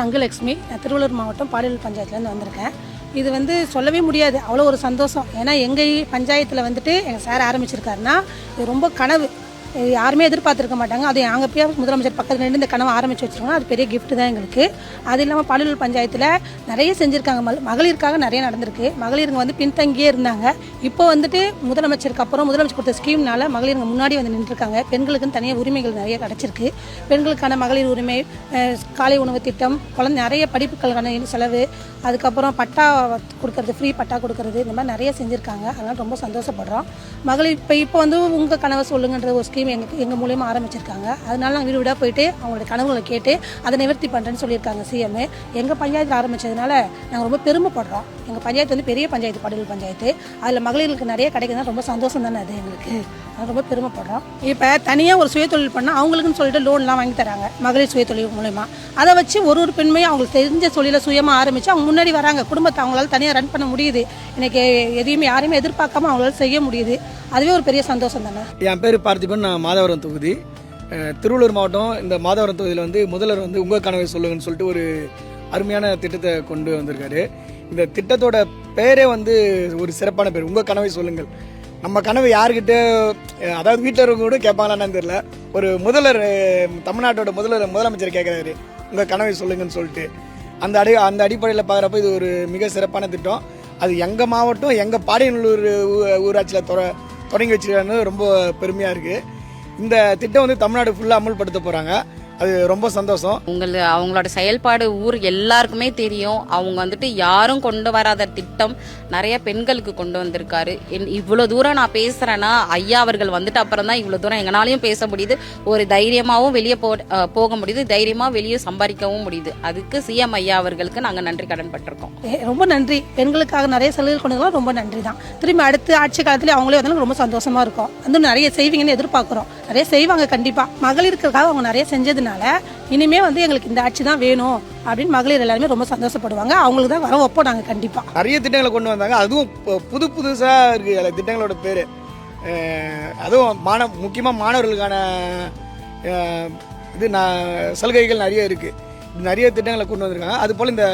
தங்கலட்சுமி, நான் திருவள்ளூர் மாவட்டம் பாலியல் பஞ்சாயத்துலேருந்து வந்திருக்கேன். இது சொல்லவே முடியாது, அவ்வளோ ஒரு சந்தோஷம். ஏன்னா எங்கள் பஞ்சாயத்தில் எங்கள் சார் ஆரம்பிச்சிருக்காருன்னா இது ரொம்ப கனவு. யாருமே எதிர்பார்த்துருக்க மாட்டாங்க. அது அங்கே போய் முதலமைச்சர் பக்கத்தில் நின்று இந்த கனவை ஆரம்பித்து வச்சுருக்கோன்னா அது பெரிய கிஃப்ட் தான் எங்களுக்கு. அது இல்லாமல் பாலியல் பஞ்சாயத்தில் நிறைய செஞ்சுருக்காங்க. மகளிருக்காக நிறைய நடந்திருக்கு. மகளிருங்க பின்தங்கியே இருந்தாங்க. இப்போ முதலமைச்சருக்கு அப்புறம் முதலமைச்சர் கொடுத்த ஸ்கீம்னால மகளிருங்க முன்னாடி நின்றுருக்காங்க. பெண்களுக்குன்னு தனியாக உரிமைகள் நிறைய கிடச்சிருக்கு. பெண்களுக்கான மகளிர் உரிமை, காலை உணவு திட்டம், குழந்தை நிறைய படிப்புகளுக்கான செலவு, அதுக்கப்புறம் பட்டா கொடுக்கறது, ஃப்ரீ பட்டா கொடுக்கறது, இந்த மாதிரி நிறைய செஞ்சுருக்காங்க. அதனால் ரொம்ப சந்தோஷப்படுறோம். மகளிர் இப்போ உங்கள் கனவை சொல்லுங்கன்ற ஒரு ஸ்கீம் எங்கள் மூலியமா ஆரம்பிச்சிருக்காங்க. அதனால நாங்கள் வீடு வீடாக போயிட்டு அவங்களோட கனவுகளை கேட்டு அதை நிவர்த்தி பண்ணுறேன்னு சொல்லியிருக்காங்க சிஎம். எங்கள் பஞ்சாயத்தில் ஆரம்பித்ததுனால நாங்கள் ரொம்ப பெருமைப்படுறோம். எங்கள் பஞ்சாயத்து பெரிய பஞ்சாயத்து, பாலியல் பஞ்சாயத்து. அதில் மகளிருக்கு நிறைய கிடைக்குதுன்னா ரொம்ப சந்தோஷம் தானே அது எங்களுக்கு. அது ரொம்ப பெருமைப்படுறோம். இப்போ தனியாக ஒரு சுயதொழில் பண்ணால் அவங்களுக்குன்னு சொல்லிட்டு லோன்லாம் வாங்கி தராங்க மகளிர் சுயதொழில் மூலயமா. அதை வச்சு ஒரு பெண்மையும் அவங்களுக்கு தெரிஞ்ச தொழிலை சுயமாக ஆரம்பித்து அவங்க முன்னாடி வராங்க. குடும்பத்தை அவங்களால தனியாக ரன் பண்ண முடியுது. இன்னைக்கு எதையுமே யாரையுமே எதிர்பார்க்காம அவங்களால செய்ய முடியுது. அதுவே ஒரு பெரிய சந்தோஷம் தானே. என் பேர் பார்த்திபன், நான் மாதவரம் தொகுதி, திருவள்ளூர் மாவட்டம். இந்த மாதவரம் தொகுதியில் முதல்வர் உங்கள் கனவை சொல்லுங்கன்னு சொல்லிட்டு ஒரு அருமையான திட்டத்தை கொண்டு வந்திருக்காரு. இந்த திட்டத்தோட பேரே ஒரு சிறப்பான பேர், உங்கள் கனவை சொல்லுங்கள். நம்ம கனவு யாருக்கிட்ட, அதாவது வீட்டில் இருக்கவங்க கூட கேட்பாங்களான்னு தெரியல. ஒரு முதல்வர், தமிழ்நாட்டோட முதலமைச்சர் கேட்குறாரு உங்கள் கனவை சொல்லுங்கன்னு சொல்லிட்டு. அந்த அடிப்படையில் பார்க்குறப்ப இது ஒரு மிக சிறப்பான திட்டம். அது எங்கள் மாவட்டம், எங்கள் பாடியநல்லூர் ஊராட்சியில் தொடங்கி வச்சிருக்காங்க. ரொம்ப பெருமையாக இருக்குது. இந்த திட்டம் தமிழ்நாடு ஃபுல்லாக அமல்படுத்த போகிறாங்க. அது ரொம்ப சந்தோஷம். அவங்களோட செயல்பாடு ஊர் எல்லாருக்குமே தெரியும். அவங்க யாரும் கொண்டு வராத திட்டம் நிறைய பெண்களுக்கு கொண்டு வந்திருக்காரு. இவ்வளோ தூரம் நான் பேசுறேன்னா ஐயா அவர்கள் அப்புறம் தான் இவ்வளோ தூரம் எங்களாலையும் பேச முடியுது. ஒரு தைரியமாகவும் வெளியே போக முடியுது, தைரியமாக வெளியே சம்பாதிக்கவும் முடியுது. அதுக்கு சிஎம் ஐயா அவர்களுக்கு நாங்கள் நன்றி கடன் பட்டிருக்கோம். ரொம்ப நன்றி. பெண்களுக்காக நிறைய சலுகைகள் கொண்டு ரொம்ப நன்றி தான். திரும்பி அடுத்த ஆட்சி காலத்துல அவங்களே ரொம்ப சந்தோஷமா இருக்கும். நிறைய செய்வீங்கன்னு எதிர்பார்க்குறோம். நிறைய செய்வாங்க கண்டிப்பாக. மகளிருக்காக அவங்க நிறைய செஞ்சதுனால இனிமே எங்களுக்கு இந்த ஆட்சி தான் வேணும் அப்படின்னு மகளிர் எல்லாருமே ரொம்ப சந்தோஷப்படுவாங்க. அவங்களுக்கு தான் வர வைப்போம் நாங்கள் கண்டிப்பாக. நிறைய திட்டங்களை கொண்டு வந்தாங்க. அதுவும் புதுசாக இருக்கு திட்டங்களோட பேர். அதுவும் முக்கியமாக மாணவர்களுக்கான சலுகைகள் நிறைய இருக்கு. நிறைய திட்டங்களை கொண்டு வந்திருக்காங்க. அது போல் இந்த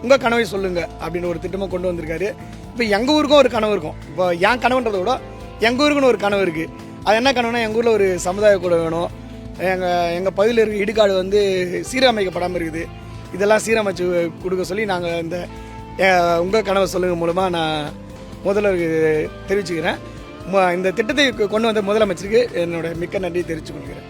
உங்கள் கனவை சொல்லுங்க அப்படின்னு ஒரு திட்டமாக கொண்டு வந்திருக்காரு. இப்போ எங்கள் ஊருக்கும் ஒரு கனவு இருக்கும். இப்போ என் கனவுன்றதை விட எங்கள் ஊருக்குன்னு ஒரு கனவு இருக்குது. அது என்ன கனவுனா, எங்கள் ஊரில் ஒரு சமுதாய கூட வேணும். எங்கள் பகுதியில் இருக்க இடுகாடு சீரமைக்கப்படாமல் இருக்குது. இதெல்லாம் சீரமைச்சு கொடுக்க சொல்லி நாங்கள் இந்த உங்கள் கனவை சொல்லுங்க மூலமாக நான் முதல்வருக்கு தெரிவிச்சுக்கிறேன். இந்த திட்டத்தை கொண்டு வந்த முதலமைச்சருக்கு என்னோட மிக்க நன்றி தெரிவித்துக் கொள்கிறேன்.